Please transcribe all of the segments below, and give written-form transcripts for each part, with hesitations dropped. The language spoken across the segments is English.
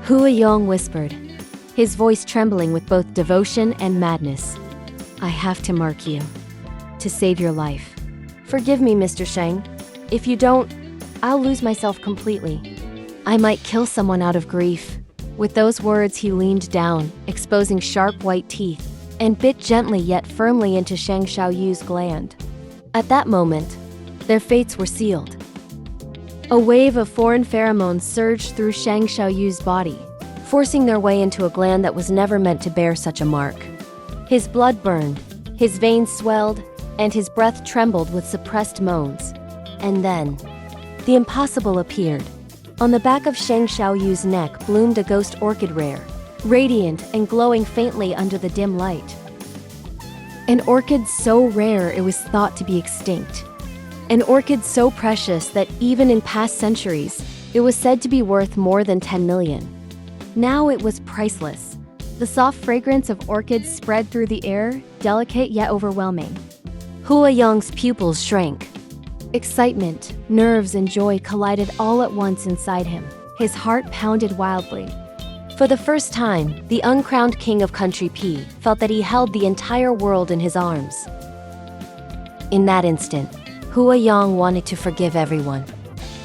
Hua Yong whispered, his voice trembling with both devotion and madness. I have to mark you. To save your life. Forgive me, Mr. Sheng. If you don't, I'll lose myself completely. I might kill someone out of grief. With those words, he leaned down, exposing sharp white teeth, and bit gently yet firmly into Sheng Shaoyou's gland. At that moment, their fates were sealed. A wave of foreign pheromones surged through Sheng Shaoyou's body, forcing their way into a gland that was never meant to bear such a mark. His blood burned, his veins swelled, and his breath trembled with suppressed moans. And then, the impossible appeared. On the back of Sheng Shaoyou's neck bloomed a ghost orchid rare, radiant and glowing faintly under the dim light. An orchid so rare it was thought to be extinct. An orchid so precious that even in past centuries, it was said to be worth more than 10 million. Now it was priceless. The soft fragrance of orchids spread through the air, delicate yet overwhelming. Hua Yong's pupils shrank. Excitement, nerves, and joy collided all at once inside him. His heart pounded wildly. For the first time, the uncrowned king of Country P felt that he held the entire world in his arms. In that instant, Hua Yong wanted to forgive everyone.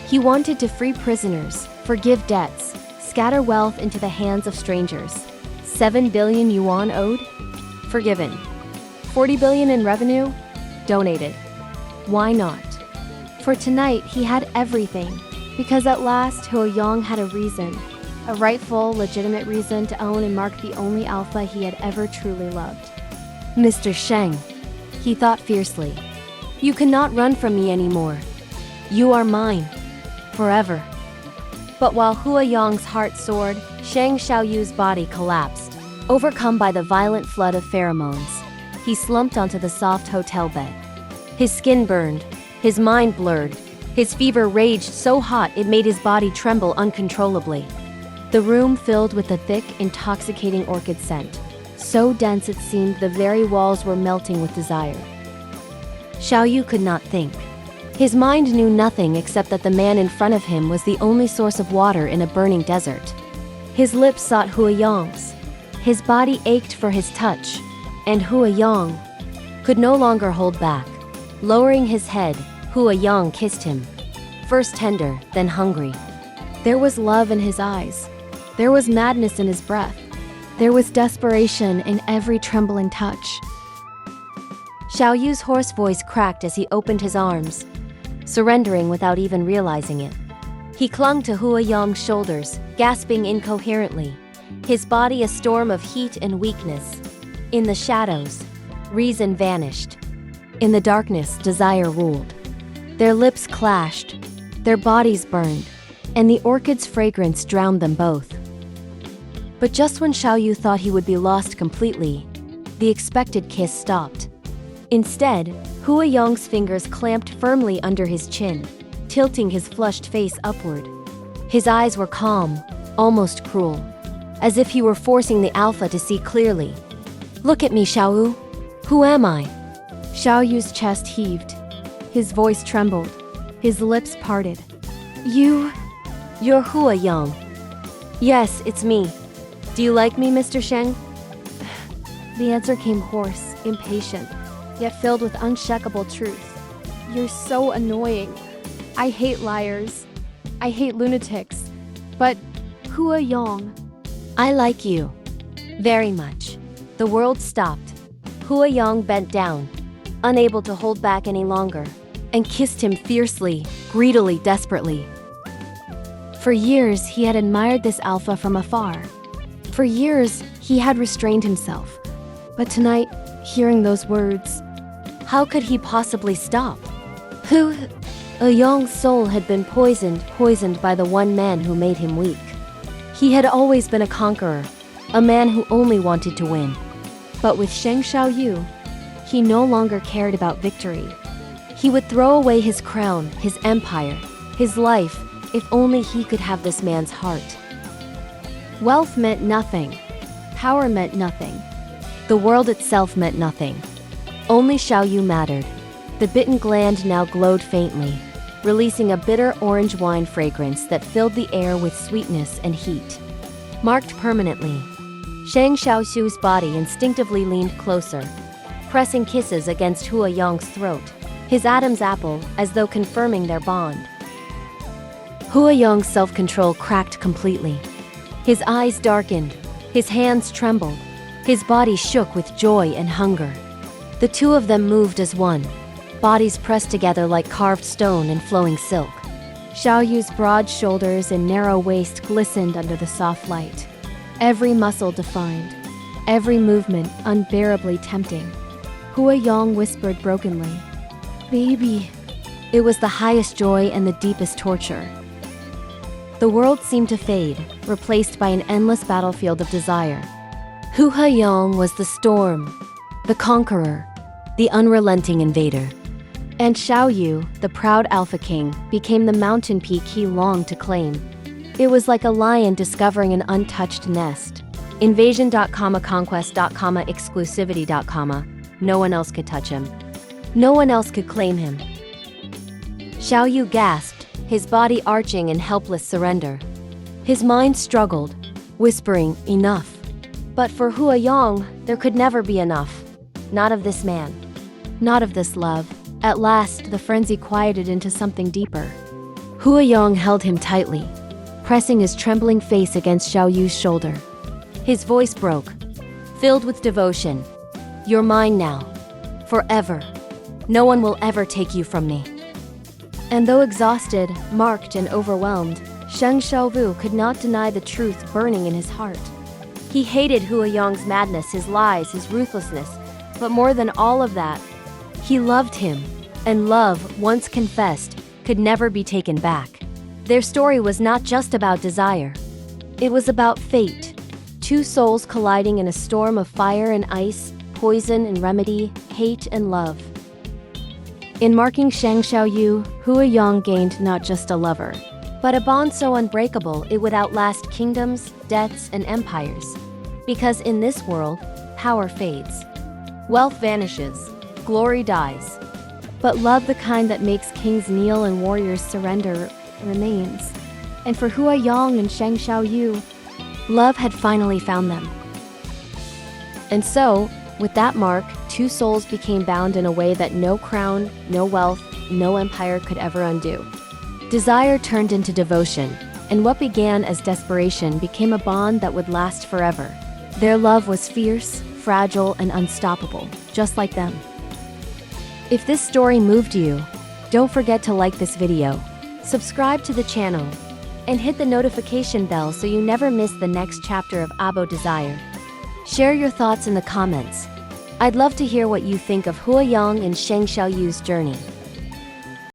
He wanted to free prisoners, forgive debts, scatter wealth into the hands of strangers. 7 billion yuan owed? Forgiven. 40 billion in revenue? Donated. Why not? For tonight, he had everything, because at last Hua Yong had a reason, a rightful, legitimate reason to own and mark the only alpha he had ever truly loved. Mr. Sheng, he thought fiercely, you cannot run from me anymore. You are mine, forever. But while Hua Yong's heart soared, Sheng Shaoyou's body collapsed, overcome by the violent flood of pheromones. He slumped onto the soft hotel bed. His skin burned, his mind blurred, his fever raged so hot it made his body tremble uncontrollably. The room filled with a thick, intoxicating orchid scent, so dense it seemed the very walls were melting with desire. Xiaoyu could not think. His mind knew nothing except that the man in front of him was the only source of water in a burning desert. His lips sought Hua Yong's. His body ached for his touch, and Hua Yong could no longer hold back. Lowering his head, Hua Yong kissed him. First tender, then hungry. There was love in his eyes. There was madness in his breath. There was desperation in every trembling touch. Xiaoyu's hoarse voice cracked as he opened his arms, surrendering without even realizing it. He clung to Hua Yong's shoulders, gasping incoherently, his body a storm of heat and weakness. In the shadows, reason vanished. In the darkness, desire ruled. Their lips clashed, their bodies burned, and the orchid's fragrance drowned them both. But just when Xiaoyu thought he would be lost completely, the expected kiss stopped. Instead, Hua Yong's fingers clamped firmly under his chin, tilting his flushed face upward. His eyes were calm, almost cruel, as if he were forcing the alpha to see clearly. Look at me, Xiaoyu. Who am I? Xiaoyu's chest heaved. His voice trembled. His lips parted. You're Hua Yong. Yes, it's me. Do you like me, Mr. Sheng? The answer came hoarse, impatient, yet filled with unshakable truth. You're so annoying. I hate liars. I hate lunatics. But Hua Yong, I like you. Very much. The world stopped. Hua Yong bent down, unable to hold back any longer, and kissed him fiercely, greedily, desperately. For years, he had admired this alpha from afar. For years, he had restrained himself. But tonight, hearing those words, how could he possibly stop? Hua Yong's soul had been poisoned by the one man who made him weak. He had always been a conqueror, a man who only wanted to win. But with Sheng Shaoyou, he no longer cared about victory. He would throw away his crown, his empire, his life, if only he could have this man's heart. Wealth meant nothing. Power meant nothing. The world itself meant nothing. Only Xiaoyu mattered. The bitten gland now glowed faintly, releasing a bitter orange wine fragrance that filled the air with sweetness and heat. marked permanently. Sheng Shaoyou's body instinctively leaned closer, pressing kisses against Hua Yong's throat, his Adam's apple as though confirming their bond. Hua Yong's self-control cracked completely. His eyes darkened, his hands trembled, his body shook with joy and hunger. The two of them moved as one, bodies pressed together like carved stone and flowing silk. Xiaoyu's broad shoulders and narrow waist glistened under the soft light. Every muscle defined, every movement unbearably tempting. Hua Yong whispered brokenly, "Baby." It was the highest joy and the deepest torture. The world seemed to fade, replaced by an endless battlefield of desire. Hua Yong was the storm, the conqueror, the unrelenting invader. And Xiaoyu, the proud alpha king, became the mountain peak he longed to claim. It was like a lion discovering an untouched nest. Invasion. Conquest. Exclusivity. No one else could touch him. No one else could claim him. Xiaoyu gasped, his body arching in helpless surrender. His mind struggled, whispering, "Enough." But for Hua Yong, there could never be enough. Not of this man. Not of this love. At last, the frenzy quieted into something deeper. Hua Yong held him tightly, pressing his trembling face against Xiaoyu's shoulder. His voice broke, filled with devotion. "You're mine now. Forever. No one will ever take you from me." And though exhausted, marked, and overwhelmed, Sheng Shaoyou could not deny the truth burning in his heart. He hated Hua Yong's madness, his lies, his ruthlessness, but more than all of that, he loved him, and love, once confessed, could never be taken back. Their story was not just about desire. It was about fate. Two souls colliding in a storm of fire and ice, poison and remedy, hate and love. In marking Sheng Shaoyou, Hua Yong gained not just a lover, but a bond so unbreakable it would outlast kingdoms, debts, and empires. Because in this world, power fades. Wealth vanishes. Glory dies. But love, the kind that makes kings kneel and warriors surrender, remains. And for Hua Yong and Sheng Shaoyou, love had finally found them. And so, with that mark, two souls became bound in a way that no crown, no wealth, no empire could ever undo. Desire turned into devotion, and what began as desperation became a bond that would last forever. Their love was fierce, fragile, and unstoppable, just like them. If this story moved you, don't forget to like this video, subscribe to the channel, and hit the notification bell so you never miss the next chapter of ABO Desire. Share your thoughts in the comments. I'd love to hear what you think of Hua Yong and Sheng Shaoyu's journey.